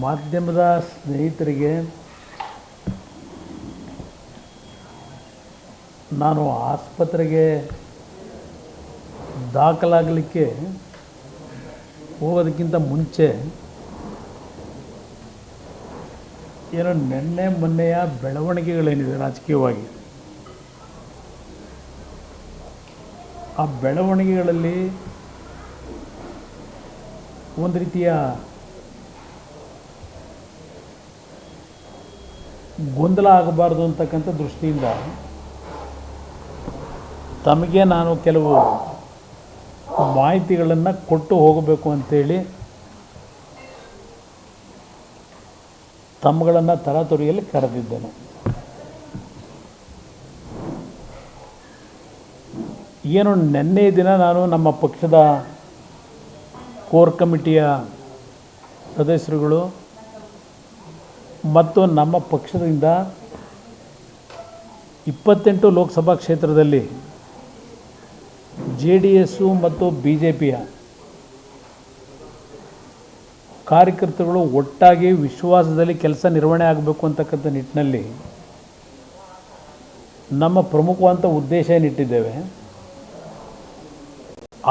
ಮಾಧ್ಯಮದ ಸ್ನೇಹಿತರಿಗೆ ನಾನು ಆಸ್ಪತ್ರೆಗೆ ದಾಖಲಾಗಲಿಕ್ಕೆ ಹೋಗೋದಕ್ಕಿಂತ ಮುಂಚೆ ಏನೋ ನಿನ್ನೆ ಮೊನ್ನೆಯ ಬೆಳವಣಿಗೆಗಳೇನಿದೆ ರಾಜಕೀಯವಾಗಿ, ಆ ಬೆಳವಣಿಗೆಗಳಲ್ಲಿ ಒಂದು ರೀತಿಯ ಗೊಂದಲ ಆಗಬಾರ್ದು ಅಂತಕ್ಕಂಥ ದೃಷ್ಟಿಯಿಂದ ತಮಗೆ ನಾನು ಕೆಲವು ಮಾಹಿತಿಗಳನ್ನು ಕೊಟ್ಟು ಹೋಗಬೇಕು ಅಂತೇಳಿ ತಮ್ಮಗಳನ್ನು ತರಾತುರಿಯಲ್ಲಿ ಕರೆದಿದ್ದೇನೆ. ಏನು ನಿನ್ನೆ ದಿನ ನಾನು ನಮ್ಮ ಪಕ್ಷದ ಕೋರ್ ಕಮಿಟಿಯ ಸದಸ್ಯರುಗಳು ಮತ್ತು ನಮ್ಮ ಪಕ್ಷದಿಂದ 28 ಲೋಕಸಭಾ ಕ್ಷೇತ್ರದಲ್ಲಿ JDS ಮತ್ತು BJPಯ ಕಾರ್ಯಕರ್ತರುಗಳು ಒಟ್ಟಾಗಿ ವಿಶ್ವಾಸದಲ್ಲಿ ಕೆಲಸ ನಿರ್ವಹಣೆ ಆಗಬೇಕು ಅಂತಕ್ಕಂಥ ನಿಟ್ಟಿನಲ್ಲಿ ನಮ್ಮ ಪ್ರಮುಖವಾದ ಉದ್ದೇಶ ಏನಿಟ್ಟಿದ್ದೇವೆ.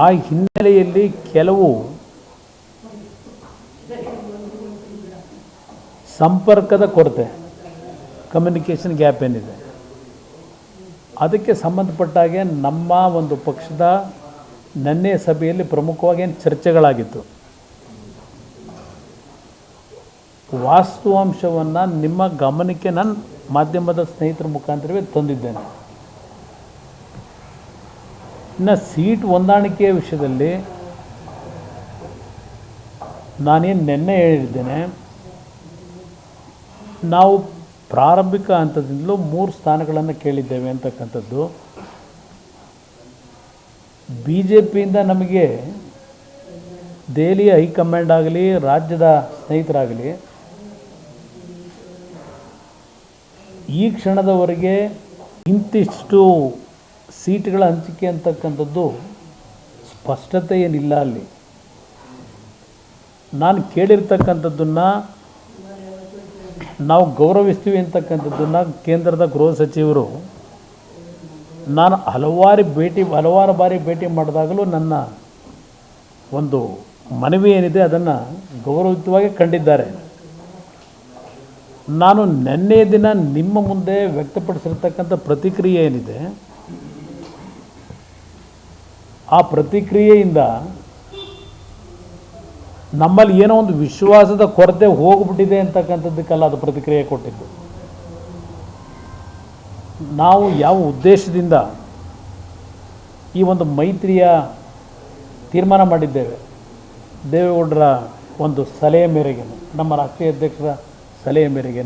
ಆ ಹಿನ್ನೆಲೆಯಲ್ಲಿ ಕೆಲವು ಸಂಪರ್ಕದ ಕೊರತೆ, ಕಮ್ಯುನಿಕೇಷನ್ ಗ್ಯಾಪ್ ಏನಿದೆ, ಅದಕ್ಕೆ ಸಂಬಂಧಪಟ್ಟಾಗೆ ನಮ್ಮ ಒಂದು ಪಕ್ಷದ ನಿನ್ನೆ ಸಭೆಯಲ್ಲಿ ಪ್ರಮುಖವಾಗಿ ಏನು ಚರ್ಚೆಗಳಾಗಿತ್ತು, ವಾಸ್ತವಾಂಶವನ್ನು ನಿಮ್ಮ ಗಮನಕ್ಕೆ ನಾನು ಮಾಧ್ಯಮದ ಸ್ನೇಹಿತರ ಮುಖಾಂತರವೇ ತಂದಿದ್ದೇನೆ. ಇನ್ನು ಸೀಟ್ ಹೊಂದಾಣಿಕೆಯ ವಿಷಯದಲ್ಲಿ ನಾನೇನು ನಿನ್ನೆ ಹೇಳಿದ್ದೇನೆ, ನಾವು ಪ್ರಾರಂಭಿಕ ಹಂತದಿಂದಲೂ 3 ಸ್ಥಾನಗಳನ್ನು ಕೇಳಿದ್ದೇವೆ ಅಂತಕ್ಕಂಥದ್ದು. BJPಯಿಂದ ನಮಗೆ ದೆಹಲಿಯ ಹೈಕಮಾಂಡ್ ಆಗಲಿ ರಾಜ್ಯದ ಸ್ನೇಹಿತರಾಗಲಿ ಈ ಕ್ಷಣದವರೆಗೆ ಇಂತಿಷ್ಟು ಸೀಟ್ಗಳ ಹಂಚಿಕೆ ಅಂತಕ್ಕಂಥದ್ದು ಸ್ಪಷ್ಟತೆ ಏನಿಲ್ಲ. ಅಲ್ಲಿ ನಾನು ಕೇಳಿರ್ತಕ್ಕಂಥದ್ದನ್ನು ನಾವು ಗೌರವಿಸ್ತೀವಿ ಅಂತಕ್ಕಂಥದ್ದನ್ನು ಕೇಂದ್ರದ ಗೃಹ ಸಚಿವರು ನಾನು ಹಲವಾರು ಬಾರಿ ಭೇಟಿ ಮಾಡಿದಾಗಲೂ ನನ್ನ ಒಂದು ಮನವಿ ಏನಿದೆ ಅದನ್ನು ಗೌರವಯುತವಾಗಿ ಕಂಡಿದ್ದಾರೆ. ನಾನು ನಿನ್ನೆ ದಿನ ನಿಮ್ಮ ಮುಂದೆ ವ್ಯಕ್ತಪಡಿಸಿರ್ತಕ್ಕಂಥ ಪ್ರತಿಕ್ರಿಯೆ ಏನಿದೆ, ಆ ಪ್ರತಿಕ್ರಿಯೆಯಿಂದ ನಮ್ಮಲ್ಲಿ ಏನೋ ಒಂದು ವಿಶ್ವಾಸದ ಕೊರತೆ ಹೋಗ್ಬಿಟ್ಟಿದೆ ಅಂತಕ್ಕಂಥದ್ದಕ್ಕೆಲ್ಲ ಅದು ಪ್ರತಿಕ್ರಿಯೆ ಕೊಟ್ಟಿದ್ದು. ನಾವು ಯಾವ ಉದ್ದೇಶದಿಂದ ಈ ಒಂದು ಮೈತ್ರಿಯ ತೀರ್ಮಾನ ಮಾಡಿದ್ದೇವೆ, ದೇವೇಗೌಡರ ಒಂದು ಸಲಹೆ ಮೇರೆಗೆ, ನಮ್ಮ ರಾಷ್ಟ್ರೀಯ ಅಧ್ಯಕ್ಷರ ಸಲಹೆ ಮೇರೆಗೆ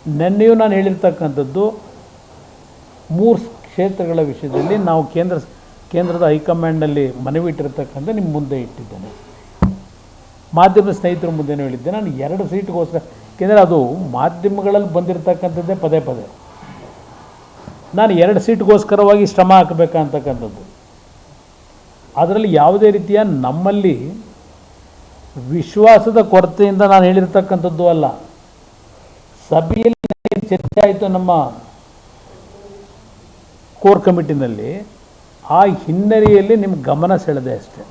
ನಿನ್ನೆಯೂ ನಾನು ಹೇಳಿರ್ತಕ್ಕಂಥದ್ದು 3 ಕ್ಷೇತ್ರಗಳ ವಿಷಯದಲ್ಲಿ ನಾವು ಕೇಂದ್ರದ ಹೈಕಮಾಂಡ್ನಲ್ಲಿ ಮನವಿ ಇಟ್ಟಿರ್ತಕ್ಕಂಥ ನಿಮ್ಮ ಮುಂದೆ ಇಟ್ಟಿದ್ದೇನೆ. ಮಾಧ್ಯಮದ ಸ್ನೇಹಿತರ ಮುಂದೆನೂ ಹೇಳಿದ್ದೆ. ನಾನು 2 ಸೀಟ್ಗೋಸ್ಕರ, ಏಕೆಂದರೆ ಅದು ಮಾಧ್ಯಮಗಳಲ್ಲಿ ಬಂದಿರತಕ್ಕಂಥದ್ದೇ ಪದೇ ಪದೇ ನಾನು 2 ಸೀಟ್ಗೋಸ್ಕರವಾಗಿ ಶ್ರಮ ಹಾಕಬೇಕಂತಕ್ಕಂಥದ್ದು. ಅದರಲ್ಲಿ ಯಾವುದೇ ರೀತಿಯ ನಮ್ಮಲ್ಲಿ ವಿಶ್ವಾಸದ ಕೊರತೆಯಿಂದ ನಾನು ಹೇಳಿರ್ತಕ್ಕಂಥದ್ದು ಅಲ್ಲ. ಸಭೆಯಲ್ಲಿ ಚರ್ಚೆ ಆಯಿತು ನಮ್ಮ ಕೋರ್ ಕಮಿಟಿನಲ್ಲಿ, ಆ ಹಿನ್ನೆಲೆಯಲ್ಲಿ ನಿಮ್ಮ ಗಮನ ಸೆಳೆದೆ ಅಷ್ಟೇ.